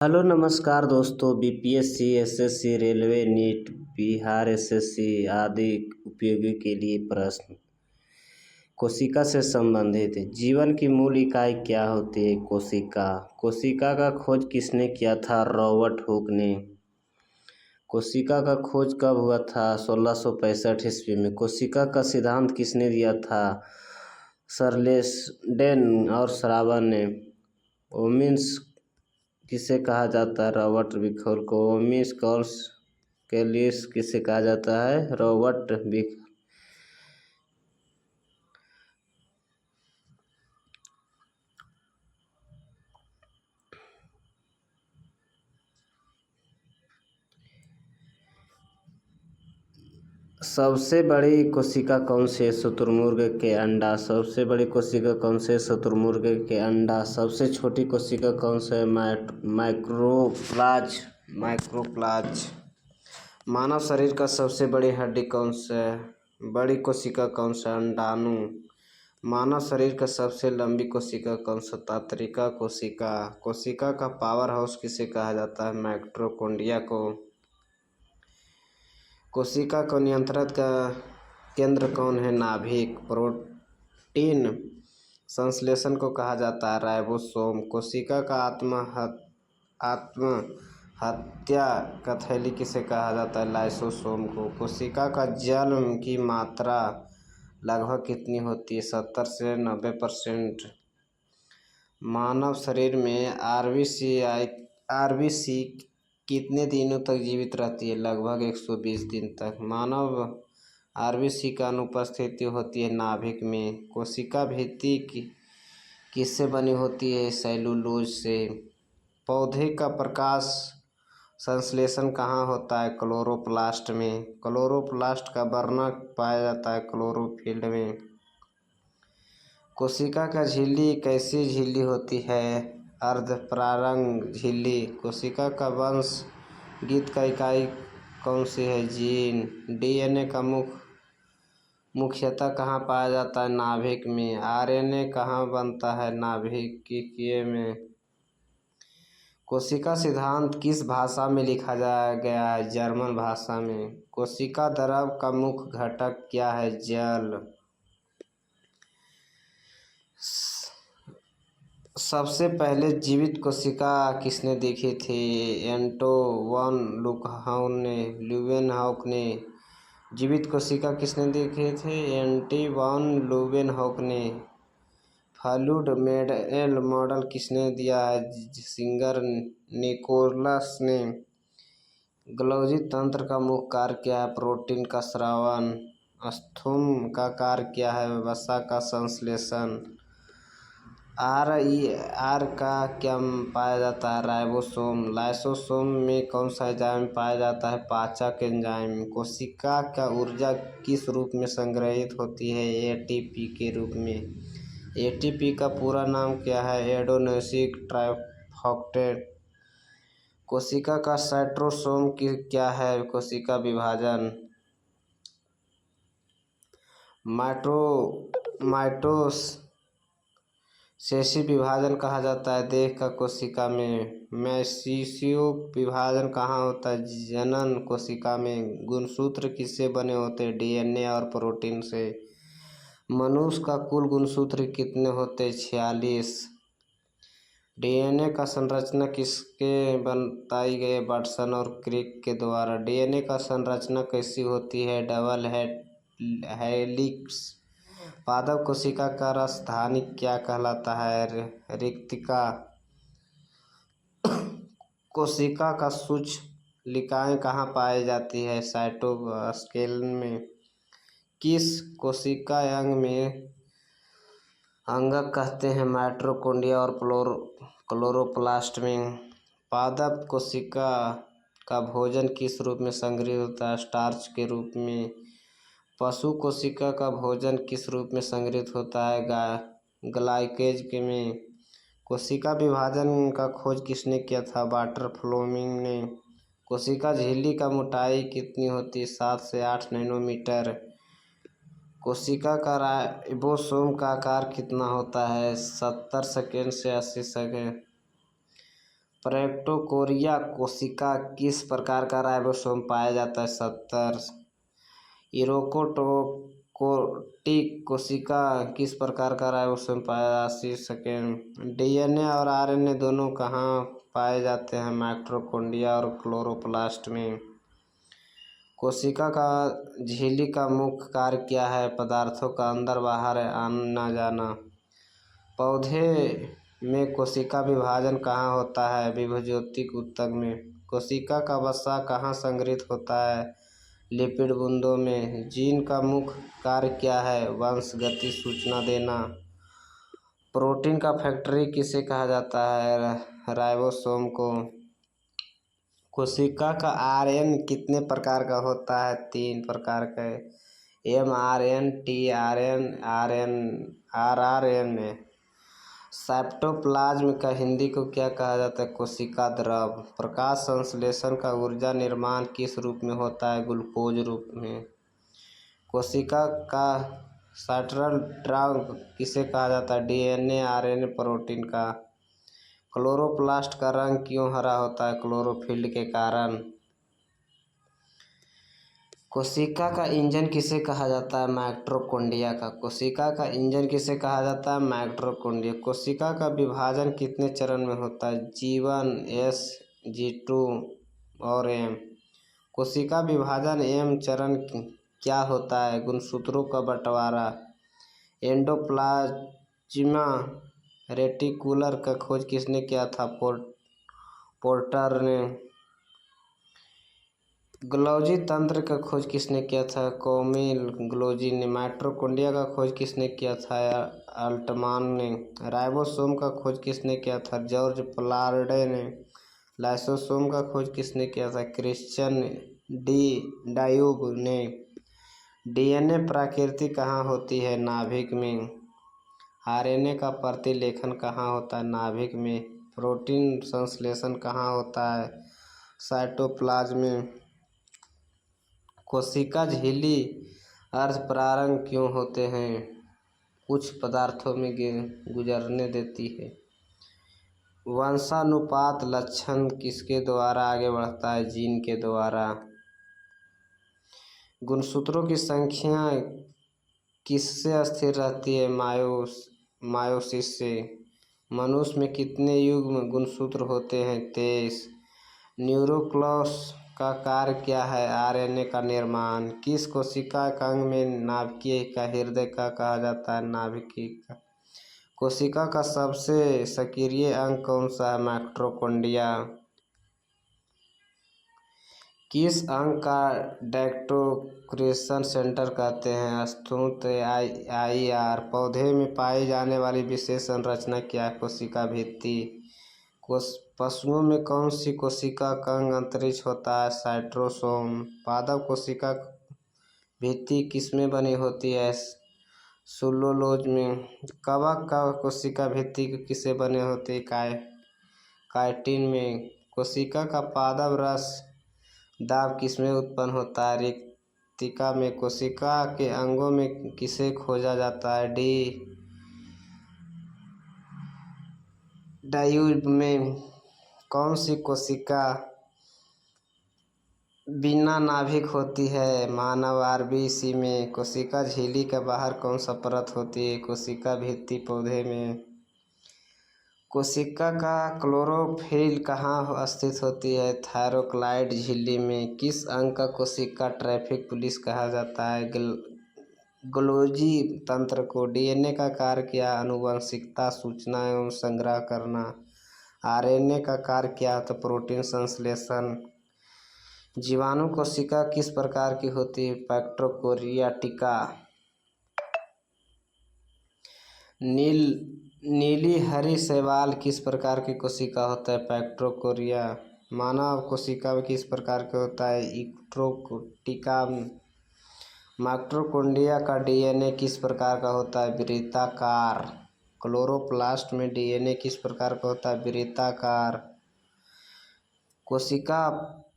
Hello नमस्कार दोस्तों। BPSC, SSC, railway, NEET, Bihar SSC आदि उपयोगी के लिए प्रश्न। कोशिका से संबंधित जीवन की मूल इकाई क्या होती है? कोशिका। कोशिका का खोज किसने किया था? रॉबर्ट हुक ने। कोशिका का खोज कब हुआ था? 1665 ईस्वी में। कोशिका का सिद्धांत किसने दिया था? चार्ल्स डॉर्विन और श्रावन ने। ओमिस किसे कहा जाता है? रॉबर्ट विखोल को। ओमिस कॉल्स कैलिस किसे कहा जाता है? रॉबर्ट विख। सबसे बड़ी कोशिका कौन सी है? शुतुरमुर्ग के अंडा। सबसे बड़ी कोशिका कौन सी है? शुतुरमुर्ग के अंडा। सबसे छोटी कोशिका कौन सी है? माइक्रोप्लाज। माइक्रोप्लाज। मानव शरीर का सबसे बड़ी हड्डी कौन सी है? बड़ी कोशिका कौन सा? अंडाणु। मानव शरीर का सबसे लंबी कोशिका कौन सा? तंत्रिका कोशिका। कोशिका का पावर हाउस किसे कहा जाता है? माइटोकॉन्ड्रिया को। कोशिका को नियंत्रित का केंद्र कौन है? नाभिक। प्रोटीन संश्लेषण को कहा जाता है राइबोसोम। कोशिका का आत्महत्या कैथैली किसे कहा जाता है? लाइसोसोम को। कोशिका का जल की मात्रा लगभग कितनी होती है? 70 से 90%। मानव शरीर में आरबीसी कितने दिनों तक जीवित रहती है? लगभग 120 दिन तक। मानव आरबीसी का अनुपस्थिति होती है नाभिक में। कोशिका भित्ति किससे बनी होती है? सेलुलोज से। पौधे का प्रकाश संश्लेषण कहाँ होता है? क्लोरोप्लास्ट में। क्लोरोप्लास्ट का वर्णक पाया जाता है क्लोरोफिल में। कोशिका का झिल्ली कैसी झिल्ली होती है? अर्धपरागण झिल्ली। कोशिका का वंशगीत का इकाई कौन सी है? जीन। डीएनए का मुख्यतः कहाँ पाया जाता है? नाभिक में। आरएनए कहाँ बनता है? नाभिकीय में। कोशिका सिद्धांत किस भाषा में लिखा गया है? जर्मन भाषा में। कोशिका द्रव का मुख्य घटक क्या है? जल। सबसे पहले जीवित कोशिका किसने देखी थी? एंटो वन ल्यूवेनहॉक ने। जीवित कोशिका किसने देखे थे? एंटी वन ल्यूवेनहॉक ने। फ्लूइड मॉडल किसने दिया है? सिंगर निकोलस ने। गोल्गी तंत्र का मुख्य कार्य क्या है? प्रोटीन का स्रावन। स्थूम का कार्य क्या है? वसा का संश्लेषण। आर का क्या पाया जाता है? राइबोसोम। लाइसोसोम में कौन सा एंजाइम पाया जाता है? पाचक एंजाइम। कोशिका का ऊर्जा किस रूप में संग्रहित होती है? एटीपी के रूप में। एटीपी का पूरा नाम क्या है? Adenosine triphosphate. कोशिका का साइटोसोम क्या है? कोशिका विभाजन। माइटोसिस विभाजन कहा जाता है देह का कोशिका में। मैसियो विभाजन कहाँ होता है? जनन कोशिका में। गुणसूत्र किससे बने होते हैं? डीएनए और प्रोटीन से। मनुष्य का कुल गुणसूत्र कितने होते हैं? 46। डीएनए का संरचना किसके बताई गई? वाटसन और क्रिक के द्वारा। डीएनए का संरचना कैसी होती है? Double helix. पादप कोशिका का राजधानी क्या कहलाता है? रिक्तिका। कोशिका का सूक्ष्मलिकाएँ कहाँ पाई जाती है? साइटोस्केलेटन में। किस कोशिका अंग में अंगक कहते हैं? माइटोकॉन्ड्रिया और क्लोरोप्लास्ट में। पादप कोशिका का भोजन किस रूप में संग्रहित होता है? स्टार्च के रूप में। पशु कोशिका का भोजन किस रूप में संग्रहित होता है? ग्लाइकेज में। कोशिका विभाजन का खोज किसने किया था? वाटर फ्लोमिंग ने। कोशिका झिल्ली का मोटाई कितनी होती है? 7 से 8 नैनोमीटर। कोशिका का राइबोसोम का आकार कितना होता है? 70 सेकंड से 80 सेकंड। प्रोटोकोरिया कोशिका किस प्रकार का राइबोसोम पाया जाता है? 70। यूरोकोटिक कोशिका किस प्रकार का राइबोसोम पाया? 80 सेकेंड। डीएनए और आरएनए दोनों कहाँ पाए जाते हैं? माइटोकॉन्ड्रिया और क्लोरोप्लास्ट में। कोशिका का झिल्ली का मुख्य कार्य क्या है? पदार्थों का अंदर बाहर आना जाना। पौधे में कोशिका विभाजन कहाँ होता है? विभज्योतिक ऊतक में। कोशिका का वसा कहाँ संग्रहित होता है? लिपिड बूंदों में। जीन का मुख्य कार्य क्या है? वंशगति सूचना देना। प्रोटीन का फैक्ट्री किसे कहा जाता है? राइबोसोम को। कोशिका का आरएन कितने प्रकार का होता है? 3 प्रकार का। MRN, TRN, RRN. साइटोप्लाज्म का हिंदी को क्या कहा जाता है? कोशिका द्रव। प्रकाश संश्लेषण का ऊर्जा निर्माण किस रूप में होता है? ग्लूकोज रूप में। कोशिका का सेंट्रल ड्राइव किसे कहा जाता है? डीएनए, आरएनए, प्रोटीन का। क्लोरोप्लास्ट का रंग क्यों हरा होता है? क्लोरोफिल के कारण। कोशिका का इंजन किसे कहा जाता है? माइटोकॉन्ड्रिया का। कोशिका का इंजन किसे कहा जाता है? माइटोकॉन्ड्रिया। कोशिका का विभाजन कितने चरण में होता है? G1, S, G2 और M। कोशिका विभाजन M चरण क्या होता है? गुणसूत्रों का बंटवारा। एंडोप्लाज्मा रेटिकुलर का खोज किसने किया था? पोर्टर ने। गोल्जी तंत्र का खोज किसने किया था? कैमिल गोल्जी ने। माइटोकॉन्ड्रिया का खोज किसने किया था? अल्टमान ने। राइबोसोम का खोज किसने किया था? जॉर्ज प्लार्डे ने। लाइसोसोम का खोज किसने किया था? क्रिश्चियन डी डायूब ने। डीएनए प्रकृति कहाँ होती है? नाभिक में। आरएनए का प्रतिलेखन कहाँ होता है? नाभिक में। प्रोटीन संश्लेषण कहाँ होता है? साइटोप्लाज्म में। कोशिका झिल्ली अर्धपरागण क्यों होते हैं? कुछ पदार्थों में गुजरने देती है। वंशानुपात लक्षण किसके द्वारा आगे बढ़ता है? जीन के द्वारा। गुणसूत्रों की संख्या किससे स्थिर रहती है? मायोसिस से। मनुष्य में कितने युग्म गुणसूत्र होते हैं? 23। न्यूक्लियस का कार्य क्या है? आरएनए का निर्माण। किस कोशिका अंग में नाभिकीय का हृदय का कहा जाता है? नाभिकीय का। कोशिका का सबसे सक्रिय अंग कौन सा है? माइटोकॉन्ड्रिया। किस अंग का डेक्टोक्रेशन सेंटर कहते हैं? स्तूत आईआर। पौधे में पाई जाने वाली विशेष संरचना क्या है? कोशिका भित्ति। पशुओं में कौन सी कोशिका का अंग अंतरिक्ष होता है? साइटोसोम। पादप कोशिका भित्ति किसमें बनी होती है? सेलुलोज में। कवक का कोशिका भित्ति किससे बने होते हैं? काइटिन में। कोशिका का पादप रस दाब किसमें उत्पन्न होता है? रिक्तिका में। कोशिका के अंगों में किसे खोजा जाता है? डायूब में। कौन सी कोशिका बिना नाभिक होती है? मानव आरबीसी में। कोशिका झिल्ली के बाहर कौन सा परत होती है? कोशिका भित्ति। पौधे में। कोशिका का क्लोरोफिल कहाँ स्थित होती है? थायरोक्लाइड झिल्ली में। किस अंग का कोशिका ट्रैफिक पुलिस कहा जाता है? गोल्जी तंत्र को। डीएनए का कार्य क्या? आनुवंशिकता, सूचना एवं संग्रह करना। आरएनए का कार्य क्या है? तो प्रोटीन संश्लेषण। जीवाणु कोशिका किस प्रकार की होती है? प्रोकैरियोटिका। नीली हरी शैवाल किस प्रकार की कोशिका होता है? प्रोकैरियोटिका। मानव कोशिका किस प्रकार का होता है? यूरोकोटिका। माइटोकॉन्ड्रिया का डीएनए किस प्रकार का होता है? वृत्ताकार। क्लोरोप्लास्ट में डीएनए किस प्रकार का होता है? वृत्ताकार। कोशिका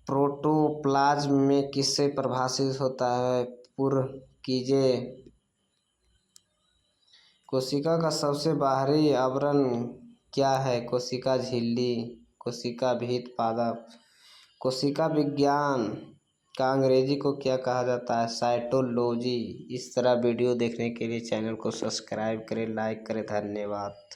प्रोटोप्लाज्म में किससे परिभाषित होता है? पुरकीजे। कोशिका का सबसे बाहरी आवरण क्या है? कोशिका झिल्ली। कोशिका भित्ति पादप। कोशिका विज्ञान का अंग्रेजी को क्या कहा जाता है? साइटोलॉजी। इस तरह वीडियो देखने के लिए चैनल को सब्सक्राइब करें, लाइक करें। धन्यवाद।